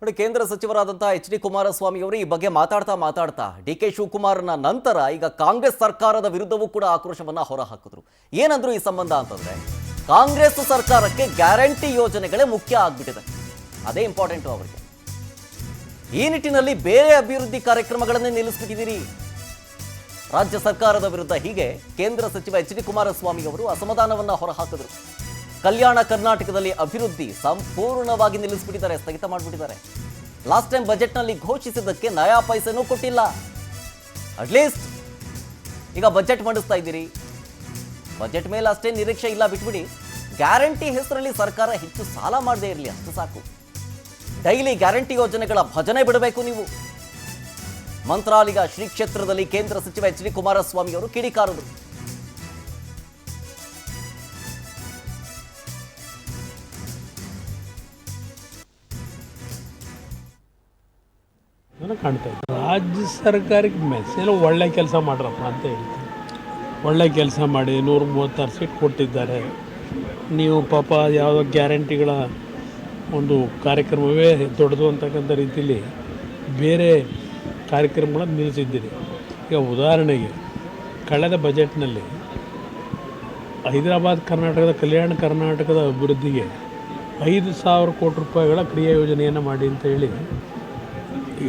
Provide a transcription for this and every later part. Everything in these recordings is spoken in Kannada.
ನೋಡಿ, ಕೇಂದ್ರ ಸಚಿವರಾದಂತಹ ಎಚ್.ಡಿ. ಕುಮಾರಸ್ವಾಮಿ ಅವರು ಈ ಬಗ್ಗೆ ಮಾತಾಡ್ತಾ ಡಿ.ಕೆ. ಶಿವಕುಮಾರ್ನ ನಂತರ ಈಗ ಕಾಂಗ್ರೆಸ್ ಸರ್ಕಾರದ ವಿರುದ್ಧವೂ ಕೂಡ ಆಕ್ರೋಶವನ್ನ ಹೊರಹಾಕಿದ್ರು. ಏನಂದ್ರು ಈ ಸಂಬಂಧ ಅಂತಂದ್ರೆ, ಕಾಂಗ್ರೆಸ್ ಸರ್ಕಾರಕ್ಕೆ ಗ್ಯಾರಂಟಿ ಯೋಜನೆಗಳೇ ಮುಖ್ಯ ಆಗ್ಬಿಟ್ಟಿದೆ, ಅದೇ ಇಂಪಾರ್ಟೆಂಟು ಅವರಿಗೆ. ಈ ನಿಟ್ಟಿನಲ್ಲಿ ಬೇರೆ ಅಭಿವೃದ್ಧಿ ಕಾರ್ಯಕ್ರಮಗಳನ್ನೇ ನಿಲ್ಲಿಸ್ಬಿಟ್ಟಿದ್ದೀರಿ ರಾಜ್ಯ ಸರ್ಕಾರದ ವಿರುದ್ಧ. ಹೀಗೆ ಕೇಂದ್ರ ಸಚಿವ ಎಚ್.ಡಿ. ಕುಮಾರಸ್ವಾಮಿ ಅವರು ಅಸಮಾಧಾನವನ್ನ ಹೊರಹಾಕಿದ್ರು. ಕಲ್ಯಾಣ ಕರ್ನಾಟಕದಲ್ಲಿ ಅಭಿವೃದ್ಧಿ ಸಂಪೂರ್ಣವಾಗಿ ನಿಲ್ಲಿಸ್ಬಿಟ್ಟಿದ್ದಾರೆ, ಸ್ಥಗಿತ ಮಾಡಿಬಿಟ್ಟಿದ್ದಾರೆ. ಲಾಸ್ಟ್ ಟೈಮ್ ಬಜೆಟ್ನಲ್ಲಿ ಘೋಷಿಸಿದ್ದಕ್ಕೆ ನಯಾ ಪೈಸೆನೂ ಕೊಟ್ಟಿಲ್ಲ. ಅಟ್ಲೀಸ್ಟ್ ಈಗ ಬಜೆಟ್ ಮಂಡಿಸ್ತಾ ಇದ್ದೀರಿ, ಬಜೆಟ್ ಮೇಲೆ ಅಷ್ಟೇ ನಿರೀಕ್ಷೆ ಇಲ್ಲ, ಬಿಟ್ಬಿಡಿ. ಗ್ಯಾರಂಟಿ ಹೆಸರಲ್ಲಿ ಸರ್ಕಾರ ಹೆಚ್ಚು ಸಾಲ ಮಾಡದೇ ಇರಲಿ, ಅಷ್ಟು ಸಾಕು. ಡೈಲಿ ಗ್ಯಾರಂಟಿ ಯೋಜನೆಗಳ ಭಜನೆ ಬಿಡಬೇಕು ನೀವು. ಮಂತ್ರಾಲಯ ಶ್ರೀ ಕ್ಷೇತ್ರದಲ್ಲಿ ಕೇಂದ್ರ ಸಚಿವ ಎಚ್.ಡಿ. ಕುಮಾರಸ್ವಾಮಿ ಅವರು ಕಿಡಿಕಾರರು. ಕಾಣ್ತಾ ಇತ್ತು ರಾಜ್ಯ ಸರ್ಕಾರಕ್ಕೆ ಮೆಸೇಜ್ ಒಳ್ಳೆ ಕೆಲಸ ಮಾಡ್ರಪ್ಪ ಅಂತ ಹೇಳ್ತೀನಿ. ಒಳ್ಳೆ ಕೆಲಸ ಮಾಡಿ 136 ಸೀಟ್ ಕೊಟ್ಟಿದ್ದಾರೆ. ನೀವು ಪಾಪ ಯಾವುದೋ ಗ್ಯಾರಂಟಿಗಳ ಒಂದು ಕಾರ್ಯಕ್ರಮವೇ ದೊಡ್ಡದು ಅಂತಕ್ಕಂಥ ರೀತಿಯಲ್ಲಿ ಬೇರೆ ಕಾರ್ಯಕ್ರಮಗಳನ್ನು ನಿಲ್ಲಿಸಿದ್ದೀರಿ. ಈಗ ಉದಾಹರಣೆಗೆ ಕಳೆದ ಬಜೆಟ್ನಲ್ಲಿ ಹೈದರಾಬಾದ್ ಕರ್ನಾಟಕದ ಕಲ್ಯಾಣ ಕರ್ನಾಟಕದ ಅಭಿವೃದ್ಧಿಗೆ 5,000 ಕೋಟಿ ರೂಪಾಯಿಗಳ ಕ್ರಿಯಾ ಯೋಜನೆಯನ್ನು ಮಾಡಿ ಅಂತ ಹೇಳಿ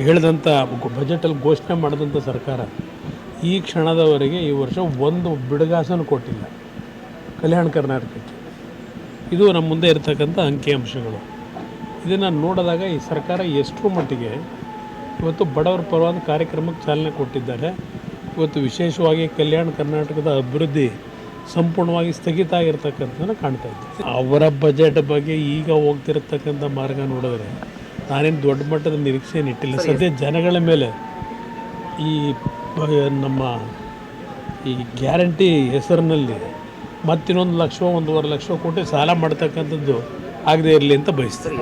ಹೇಳಿದಂಥ ಬಜೆಟಲ್ಲಿ ಘೋಷಣೆ ಮಾಡಿದಂಥ ಸರ್ಕಾರ ಈ ಕ್ಷಣದವರೆಗೆ ಈ ವರ್ಷ ಒಂದು ಬಿಡುಗಾಸನ್ನು ಕೊಟ್ಟಿಲ್ಲ ಕಲ್ಯಾಣ ಕರ್ನಾಟಕಕ್ಕೆ. ಇದು ನಮ್ಮ ಮುಂದೆ ಇರತಕ್ಕಂಥ ಅಂಕಿಅಂಶಗಳು. ಇದನ್ನು ನೋಡಿದಾಗ ಈ ಸರ್ಕಾರ ಎಷ್ಟರ ಮಟ್ಟಿಗೆ ಇವತ್ತು ಬಡವರ ಪರವಾದ ಕಾರ್ಯಕ್ರಮಕ್ಕೆ ಚಾಲನೆ ಕೊಟ್ಟಿದ್ದಾರೆ. ಇವತ್ತು ವಿಶೇಷವಾಗಿ ಕಲ್ಯಾಣ ಕರ್ನಾಟಕದ ಅಭಿವೃದ್ಧಿ ಸಂಪೂರ್ಣವಾಗಿ ಸ್ಥಗಿತ ಆಗಿರ್ತಕ್ಕಂಥದ್ದನ್ನು ಕಾಣ್ತಾ ಇದ್ದೀವಿ. ಅವರ ಬಜೆಟ್ ಬಗ್ಗೆ ಈಗ ಹೋಗ್ತಿರತಕ್ಕಂಥ ಮಾರ್ಗ ನೋಡಿದ್ರೆ ನಾನೇನು ದೊಡ್ಡ ಮಟ್ಟದ ನಿರೀಕ್ಷೆಯನ್ನು ಇಟ್ಟಿಲ್ಲ. ಸದ್ಯ ಜನಗಳ ಮೇಲೆ ಈ ನಮ್ಮ ಈ ಗ್ಯಾರಂಟಿ ಹೆಸರಿನಲ್ಲಿ ಮತ್ತಿನ್ನೊಂದು 1 ಲಕ್ಷ 1.5 ಲಕ್ಷ ಕೋಟಿ ಸಾಲ ಮಾಡ್ತಕ್ಕಂಥದ್ದು ಆಗದೇ ಇರಲಿ ಅಂತ ಬಯಸ್ತಾರೆ.